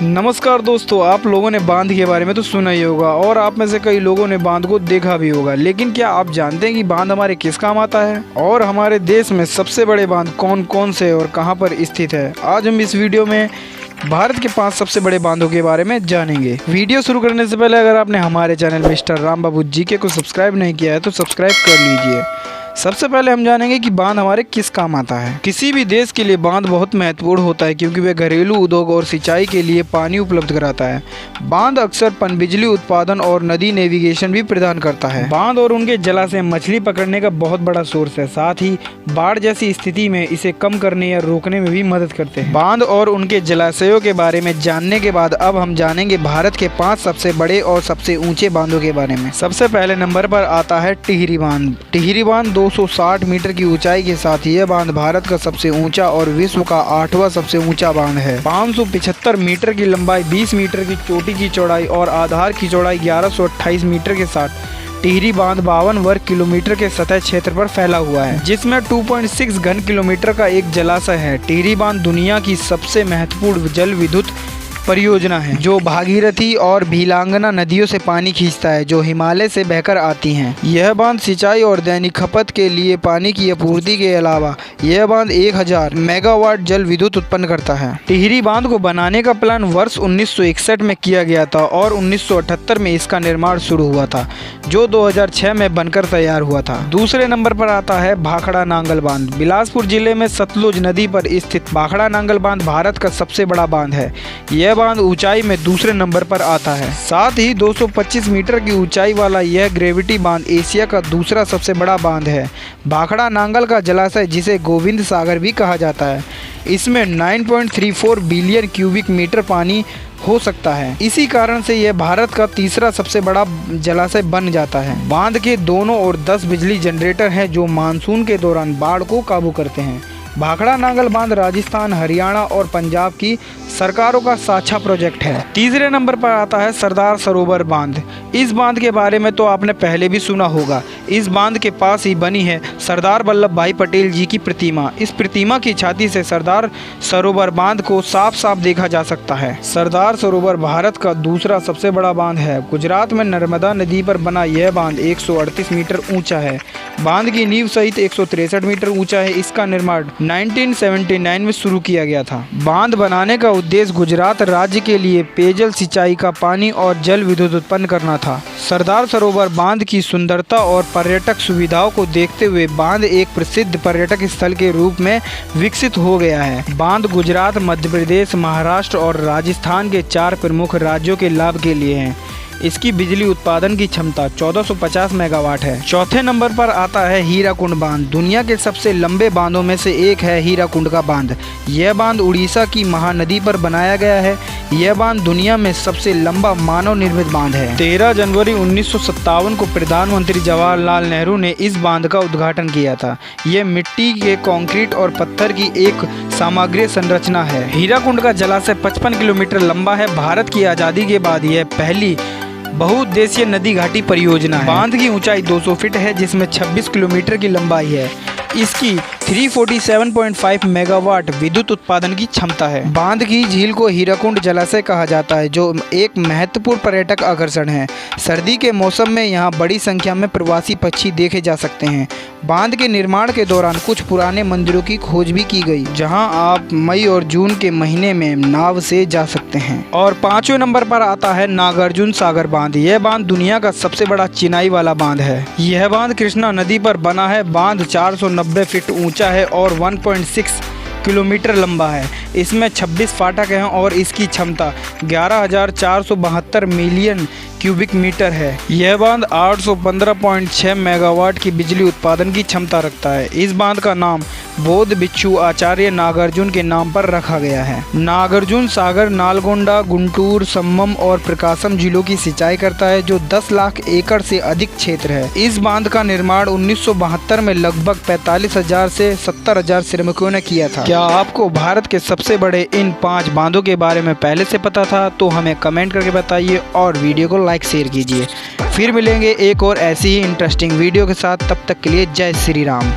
नमस्कार दोस्तों, आप लोगों ने बांध के बारे में तो सुना ही होगा और आप में से कई लोगों ने बांध को देखा भी होगा। लेकिन क्या आप जानते हैं कि बांध हमारे किस काम आता है और हमारे देश में सबसे बड़े बांध कौन कौन से और कहां पर स्थित है। आज हम इस वीडियो में भारत के 5 सबसे बड़े बांधों के बारे में जानेंगे। वीडियो शुरू करने से पहले अगर आपने हमारे चैनल मिस्टर राम बाबू जीके को सब्सक्राइब नहीं किया है तो सब्सक्राइब कर लीजिए। सबसे पहले हम जानेंगे कि बांध हमारे किस काम आता है। किसी भी देश के लिए बांध बहुत महत्वपूर्ण होता है क्योंकि वह घरेलू उद्योग और सिंचाई के लिए पानी उपलब्ध कराता है। बांध अक्सर पनबिजली उत्पादन और नदी नेविगेशन भी प्रदान करता है। बांध और उनके जलाशय मछली पकड़ने का बहुत बड़ा सोर्स है, साथ ही बाढ़ जैसी स्थिति में इसे कम करने या रोकने में भी मदद करते हैं। बांध और उनके जलाशयों के बारे में जानने के बाद अब हम जानेंगे भारत के 5 सबसे बड़े और सबसे ऊंचे बांधों के बारे में। सबसे पहले नंबर पर आता है टिहरी बांध। टिहरी बांध 260 मीटर की ऊंचाई के साथ यह बांध भारत का सबसे ऊंचा और विश्व का 8वां सबसे ऊंचा बांध है। 575 मीटर की लंबाई, 20 मीटर की चोटी की चौड़ाई और आधार की चौड़ाई 1128 मीटर के साथ टिहरी बांध 52 वर्ग किलोमीटर के सतह क्षेत्र पर फैला हुआ है, जिसमें 2.6 घन किलोमीटर का एक जलाशय है। टिहरी बांध दुनिया की सबसे महत्वपूर्ण जल विद्युत परियोजना है जो भागीरथी और भीलांगना नदियों से पानी खींचता है जो हिमालय से बहकर आती हैं। यह बांध सिंचाई और दैनिक खपत के लिए पानी की आपूर्ति के अलावा यह बांध 1000 मेगावाट जल विद्युत उत्पन्न करता है। टिहरी बांध को बनाने का प्लान वर्ष 1961 में किया गया था और 1978 में इसका निर्माण शुरू हुआ था, जो 2006 में बनकर तैयार हुआ था। दूसरे नंबर पर आता है भाखड़ा नांगल बांध। बिलासपुर जिले में सतलुज नदी पर स्थित भाखड़ा नांगल बांध भारत का सबसे बड़ा बांध है। यह बांध ऊंचाई में दूसरे नंबर पर आता है। साथ ही 225 मीटर की ऊंचाई वाला यह ग्रेविटी बांध एशिया का दूसरा सबसे बड़ा बांध है। भाखड़ा नांगल का जलाशय, जिसे गोविंद सागर भी कहा जाता है, इसमें 9.34 बिलियन क्यूबिक मीटर पानी हो सकता है। इसी कारण से यह भारत का तीसरा सबसे बड़ा जलाशय बन जाता है। बांध के दोनों ओर 10 बिजली जनरेटर हैं जो मानसून के दौरान बाढ़ को काबू करते हैं। भाखड़ा नांगल बांध राजस्थान, हरियाणा और पंजाब की सरकारों का साझा प्रोजेक्ट है। तीसरे नंबर पर आता है सरदार सरोवर बांध। इस बांध के बारे में तो आपने पहले भी सुना होगा। इस बांध के पास ही बनी है सरदार वल्लभ भाई पटेल जी की प्रतिमा। इस प्रतिमा की छाती से सरदार सरोवर बांध को साफ साफ देखा जा सकता है। सरदार सरोवर भारत का दूसरा सबसे बड़ा बांध है। गुजरात में नर्मदा नदी पर बना यह बांध 138 मीटर ऊंचा है। बांध की नींव सहित 163 मीटर ऊंचा है। इसका निर्माण 1979 में शुरू किया गया था। बांध बनाने का उद्देश्य गुजरात राज्य के लिए पेयजल, सिंचाई का पानी और जल विद्युत उत्पन्न करना था। सरदार सरोवर बांध की सुंदरता और पर्यटक सुविधाओं को देखते हुए बांध एक प्रसिद्ध पर्यटक स्थल के रूप में विकसित हो गया है। बांध गुजरात, मध्य प्रदेश, महाराष्ट्र और राजस्थान के 4 प्रमुख राज्यों के लाभ के लिए है। इसकी बिजली उत्पादन की क्षमता 1450 मेगावाट है। चौथे नंबर पर आता है हीराकुंड बांध। दुनिया के सबसे लंबे बांधों में से एक है हीराकुंड का बांध। यह बांध उड़ीसा की महानदी पर बनाया गया है। यह बांध दुनिया में सबसे लंबा मानव निर्मित बांध है। 13 जनवरी 1957 को प्रधानमंत्री जवाहरलाल नेहरू ने इस बांध का उद्घाटन किया था। यह मिट्टी के, कंक्रीट और पत्थर की एक सामग्री संरचना है। हीराकुंड का जलाशय 55 किलोमीटर लंबा है। भारत की आज़ादी के बाद यह पहली बहुउद्देशीय नदी घाटी परियोजना है। बांध की ऊंचाई 200 फीट है, जिसमें 26 किलोमीटर की लंबाई है। इसकी 347.5 मेगावाट विद्युत उत्पादन की क्षमता है। बांध की झील को हीराकुंड जलाशय कहा जाता है, जो एक महत्वपूर्ण पर्यटक आकर्षण है। सर्दी के मौसम में यहाँ बड़ी संख्या में प्रवासी पक्षी देखे जा सकते हैं। बांध के निर्माण के दौरान कुछ पुराने मंदिरों की खोज भी की गई, जहाँ आप मई और जून के महीने में नाव से जा सकते हैं। और 5वें नंबर पर आता है नागार्जुन सागर बांध। यह बांध दुनिया का सबसे बड़ा चिनाई वाला बांध है। यह बांध कृष्णा नदी पर बना है। बांध 490 फीट ऊंचा है और 1.6 किलोमीटर लंबा है। इसमें 26 फाटक हैं और इसकी क्षमता 11,472 मिलियन क्यूबिक मीटर है। यह बांध 815.6 मेगावाट की बिजली उत्पादन की क्षमता रखता है। इस बांध का नाम बौद्ध भिक्षु आचार्य नागार्जुन के नाम पर रखा गया है। नागार्जुन सागर नालगोंडा, गुंटूर, सम्मम और प्रकाशम जिलों की सिंचाई करता है, जो 10 लाख एकड़ से अधिक क्षेत्र है। इस बांध का निर्माण 1972 में लगभग 45,000 से 70,000 श्रमिकों ने किया था। क्या आपको भारत के सबसे बड़े इन 5 बांधों के बारे में पहले से पता था? तो हमें कमेंट करके बताइए और वीडियो को लाइक शेयर कीजिए। फिर मिलेंगे एक और ऐसी ही इंटरेस्टिंग वीडियो के साथ। तब तक के लिए जय श्री राम।